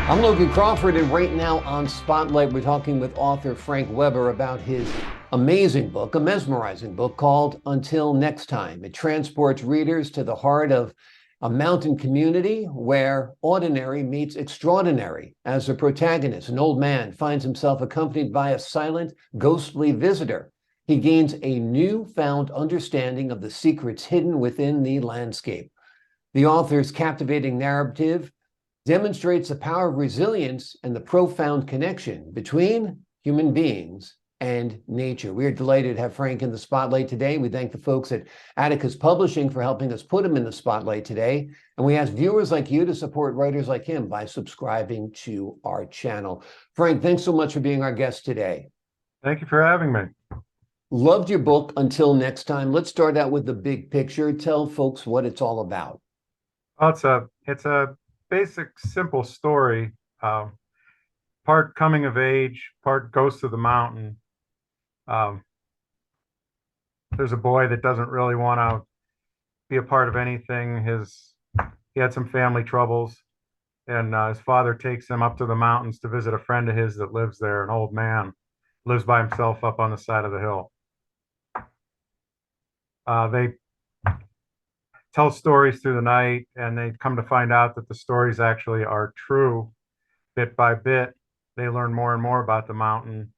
I'm Logan Crawford, and right now on Spotlight, we're talking with author Frank Weber about his amazing book, a mesmerizing book called Until Next Time. It transports readers to the heart of a mountain community where ordinary meets extraordinary. As the protagonist, an old man, finds himself accompanied by a silent, ghostly visitor. He gains a newfound understanding of the secrets hidden within the landscape. The author's captivating narrative demonstrates the power of resilience and the profound connection between human beings and nature. We are delighted to have Frank in the spotlight today. We thank the folks at Atticus Publishing for helping us put him in the spotlight today. And we ask viewers like you to support writers like him by subscribing to our channel. Frank, thanks so much for being our guest today. Thank you for having me. Loved your book, Until Next Time. Let's start out with the big picture. Tell folks what it's all about. Well, it's a basic, simple story. Part coming of age, part Ghost of the Mountain. There's a boy that doesn't really want to be a part of anything. He had some family troubles, and his father takes him up to the mountains to visit a friend of his that lives there, an old man, lives by himself up on the side of the hill. They tell stories through the night, and they come to find out that the stories actually are true. Bit by bit, they learn more and more about the mountain,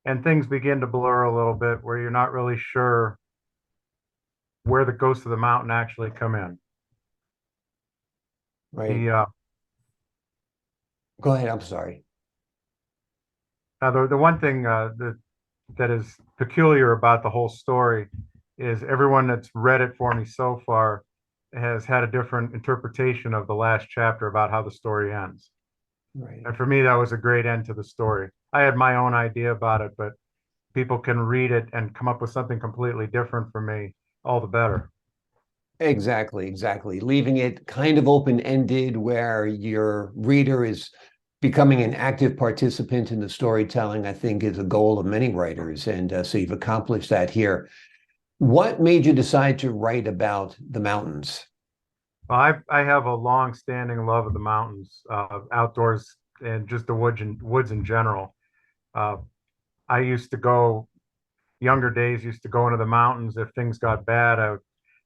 and things begin to blur a little bit where you're not really sure where the ghosts of the mountain actually come in. Right. Go ahead. I'm sorry. The one thing that is peculiar about the whole story is everyone that's read it for me so far has had a different interpretation of the last chapter about how the story ends. Right. And for me, that was a great end to the story. I had my own idea about it, but people can read it and come up with something completely different from me, all the better. Exactly, exactly. Leaving it kind of open-ended where your reader is becoming an active participant in the storytelling, I think is a goal of many writers. And so you've accomplished that here. What made you decide to write about the mountains? Well, I have a long-standing love of the mountains, outdoors, and just the woods in general. Uh, I used to go, younger days, used to go into the mountains if things got bad.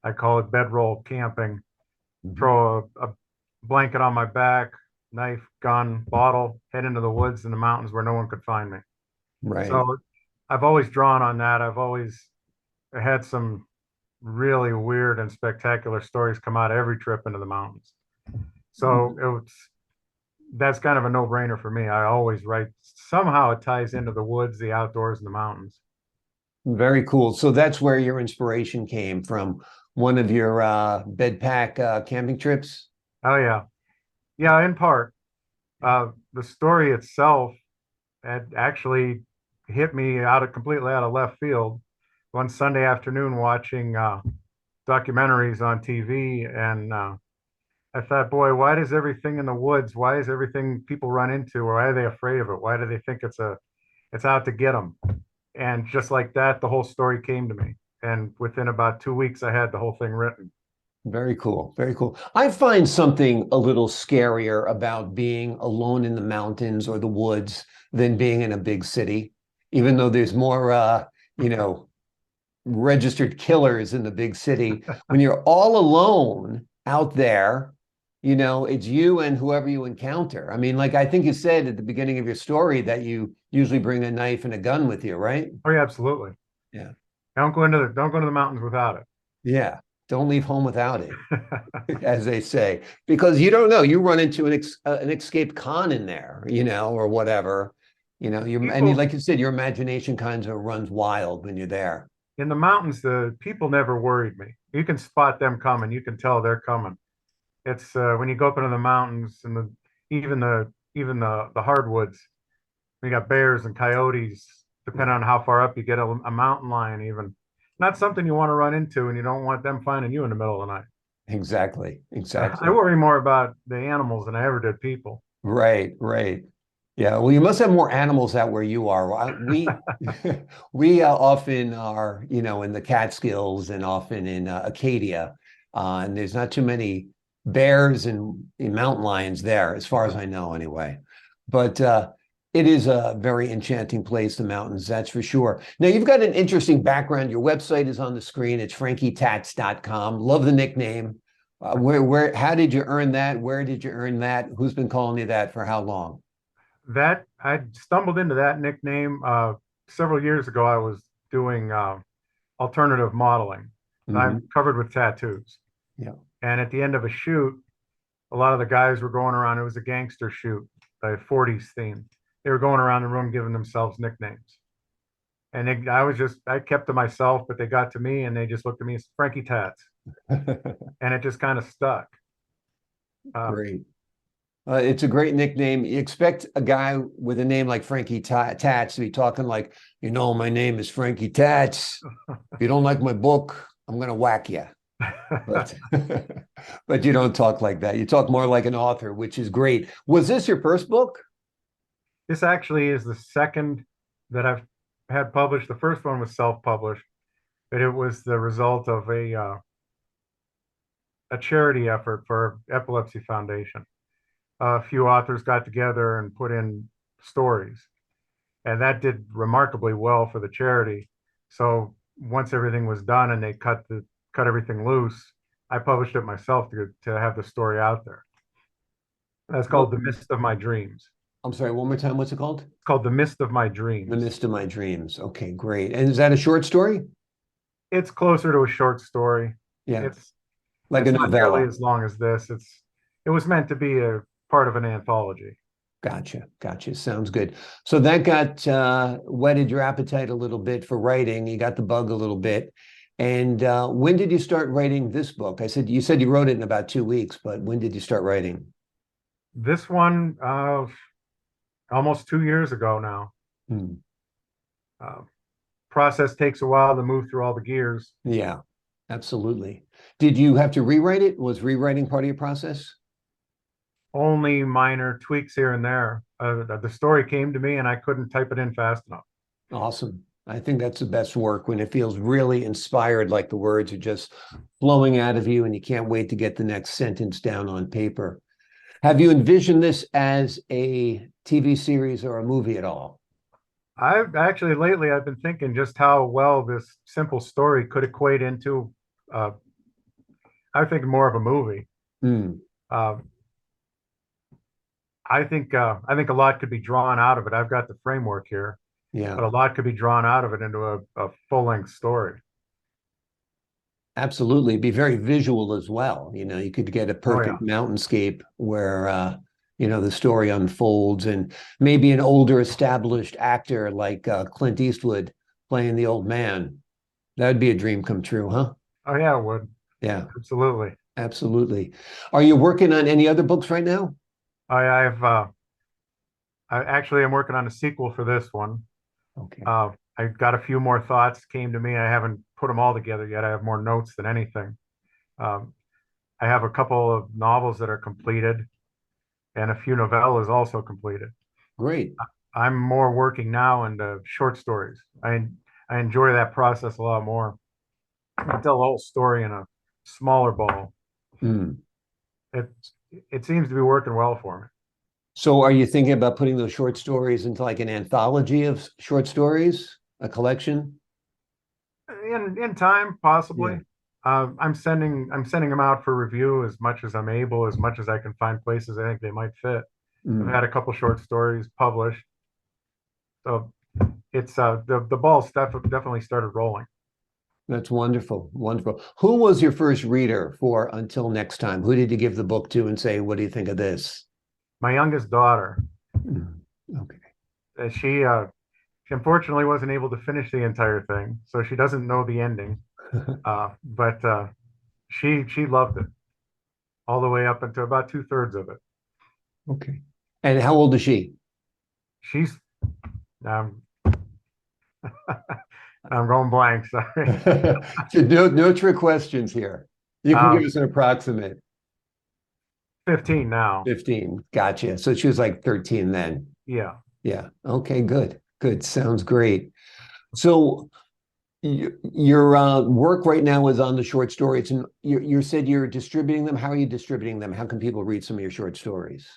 I call it bedroll camping. Mhm. Throw a blanket on my back, knife, gun, bottle, head into the woods in the mountains where no one could find me. Right. So I've always drawn on that. I've always had some really weird and spectacular stories come out of every trip into the mountains. So that's kind of a no-brainer for me. I always write, somehow it ties into the woods, the outdoors, and the mountains. Very cool. So that's where your inspiration came from, one of your bed pack camping trips? Oh yeah. Yeah, in part. The story itself had actually hit me completely out of left field one Sunday afternoon watching documentaries on TV, and I thought, boy, why does everything in the woods? Why is everything people run into? Why are they afraid of it? Why do they think it's out to get them? And just like that, the whole story came to me. And within about 2 weeks, I had the whole thing written. Very cool. Very cool. I find something a little scarier about being alone in the mountains or the woods than being in a big city, even though there's more, you know, registered killers in the big city. When you're all alone out there, it's you and whoever you encounter. I mean, like I think you said at the beginning of your story that you usually bring a knife and a gun with you, right? Oh yeah, absolutely. Yeah. Don't go to the mountains without it. Yeah. Don't leave home without it, as they say, because you don't know. You run into an escaped con in there, or whatever. People Like you said, your imagination kind of runs wild when you're there. in the mountains, the people never worried me. You can spot them coming. You can tell they're coming. It's when you go up into the mountains and even the hardwoods. We got bears and coyotes, depending on how far up you get, a mountain lion even. Not something you want to run into, and you don't want them finding you in the middle of the night. Exactly, I exactly. worry more about the animals than I ever did people. Right, right. Yeah, well, you must have more animals out where you are. We often are, in the Catskills and often in Acadia, and there's not too many bears and mountain lions there, as far as I know, anyway. But it is a very enchanting place, the mountains, that's for sure. Now, you've got an interesting background. Your website is on the screen. It's frankietats.com. Love the nickname. How did you earn that? Where did you earn that? Who's been calling you that for how long? That I stumbled into that nickname several years ago. I was doing alternative modeling. I'm Mhm. covered with tattoos. Yeah. And at the end of a shoot, a lot of the guys were going around. It was a gangster shoot, a 40s theme. They were going around the room giving themselves nicknames. And I kept to myself, but they got to me and they just looked at me as Frankie Tats. And it just kind of stuck. Um, Great. It's a great nickname. You expect a guy with a name like Frankie Tats to be talking like, my name is Frankie Tats. If you don't like my book, I'm going to whack you. But, but you don't talk like that. You talk more like an author, which is great. Was this your first book? this actually is the second that I've had published. The first one was self-published, but it was the result of a charity effort for Epilepsy Foundation. A few authors got together and put in stories, and that did remarkably well for the charity. So once everything was done and they cut everything loose, I published it myself to have the story out there. That's called Well, The Mist of My Dreams. I'm sorry, one more time. What's it called? It's called The Mist of My The Dreams. Mist of My Dreams. Okay, great. And is that a short story? It's closer to a short story. Yeah, It's like a it's not nearly novella. as long as this. It was meant to be a part of an anthology. Gotcha. Gotcha. Sounds good. So that got whetted your appetite a little bit for writing. You got the bug a little bit. And when did you start writing this book? You said you wrote it in about 2 weeks, but when did you start writing? This one, almost 2 years ago now. Hmm. Uh, Process takes a while to move through all the gears. Yeah, absolutely. Did you have to rewrite it? Was rewriting part of your process? Only minor tweaks here and there. The story came to me and I couldn't type it in fast enough. Awesome. I think that's the best work when it feels really inspired, like the words are just flowing out of you and you can't wait to get the next sentence down on paper. Have you envisioned this as a TV series or a movie at all? I've actually lately I've been thinking just how well this simple story could equate into uh, I think more of a movie. Hmm. Uh, I think a lot could be drawn out of it. I've got the framework here, Yeah, but a lot could be drawn out of it into a full-length story. absolutely. It'd be very visual as well. You could get a Oh yeah. perfect mountainscape where, the story unfolds and maybe an older established actor like Clint Eastwood playing the old man. That'd be a dream come true, huh? Oh yeah, it would. Yeah, Absolutely. absolutely. Are you working on any other books right now? I've I actually am working on a sequel for this one. Okay, Uh, I've got a few more thoughts came to me. I haven't put them all together yet. I have more notes than anything. Um, I have a couple of novels that are completed and a few novellas also completed. great. I'm more working now into short stories. I enjoy that process a lot more. I tell the whole story in a smaller ball. Hmm. It it seems to be working well for me. So are you thinking about putting those short stories into like an anthology of short stories, a collection? In time, possibly. Yeah. I'm sending them out for review as much as I'm able, as much as I can find places I think they might fit. I've Mm, had a couple short stories published, so it's the ball's definitely started rolling. that's wonderful. Wonderful. Who was your first reader for Until Next Time? Who did you give the book to and say, what do you think of this? My youngest daughter, Mm, okay. she unfortunately wasn't able to finish the entire thing, so she doesn't know the ending. But she loved it all the way up until about two-thirds of it. Okay. And how old is she? She's um, I'm going blank. Sorry. So no trick questions here. You can give Um, us an approximate 15 now. 15. Gotcha. So she was like 13 then. Yeah. Yeah. Okay, good. Good. Sounds great. So Your work right now is on the short stories, and you said you're distributing them. How are you distributing them? How can people read some of your short stories?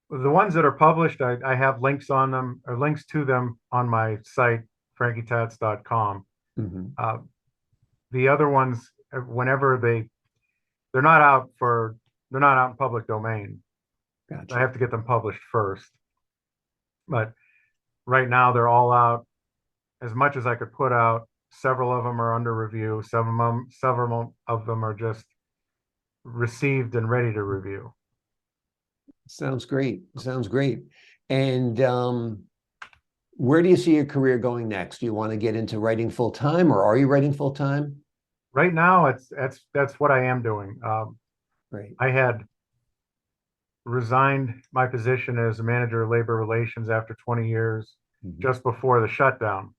The ones that are published, I have links on them or links to them on my site, frankietats.com. Hmm. Uh, the other ones, whenever they're not out for they're not out in public domain. I Gotcha. have to get them published first. But right now they're all out as much as I could put out. Several of them are under review. Several of them are just received and ready to review. Sounds great. Sounds great. And where do you see your career going next? Do you want to get into writing full time, or are you writing full time? Right now, that's what I am doing. Right. I had resigned my position as a manager of labor relations after 20 years, Mhm. just before the shutdown.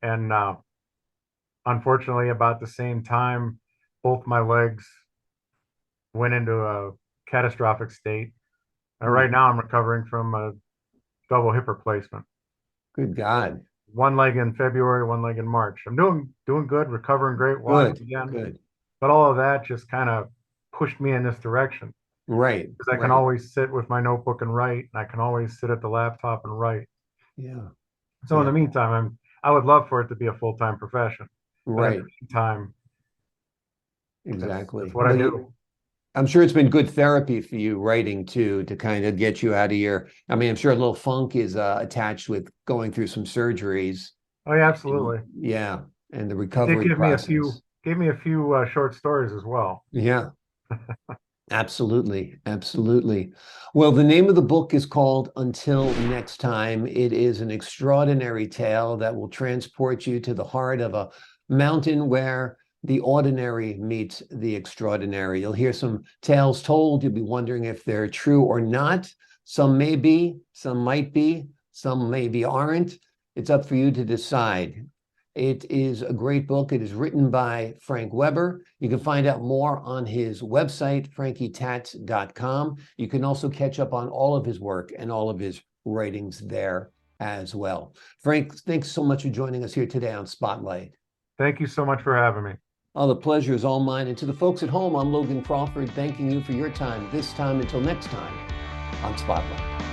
And unfortunately, about the same time, both my legs went into a catastrophic state. And right Mm. now, I'm recovering from a double hip replacement. Good God. One leg in February, one leg in March. I'm doing good, recovering great, walking Good. again. Good. But all of that just kind of pushed me in this direction Right. because I can Right. always sit with my notebook and write, and I can always sit at the laptop and write. Yeah. So in the Yeah. meantime, I would love for it to be a full-time profession, but in the Right. meantime, that's Exactly. what I Well, do. I'm sure it's been good therapy for you writing too, to kind of get you out of your, I mean, I'm sure a little funk is attached with going through some surgeries. Oh yeah, And absolutely. yeah. And the It did recovery process. gave me a few short stories as well. Yeah. Absolutely, absolutely. Well, the name of the book is called Until Next Time. It is an extraordinary tale that will transport you to the heart of a mountain where the ordinary meets the extraordinary. You'll hear some tales told. You'll be wondering if they're true or not. Some may be, some might be, some maybe aren't. It's up for you to decide. It is a great book. It is written by Frank Weber. You can find out more on his website, frankietats.com. You can also catch up on all of his work and all of his writings there as well. Frank, thanks so much for joining us here today on Spotlight. Thank you so much for having me. Oh, the pleasure is all mine. And to the folks at home, I'm Logan Crawford, thanking you for your time this time until next time on Spotlight.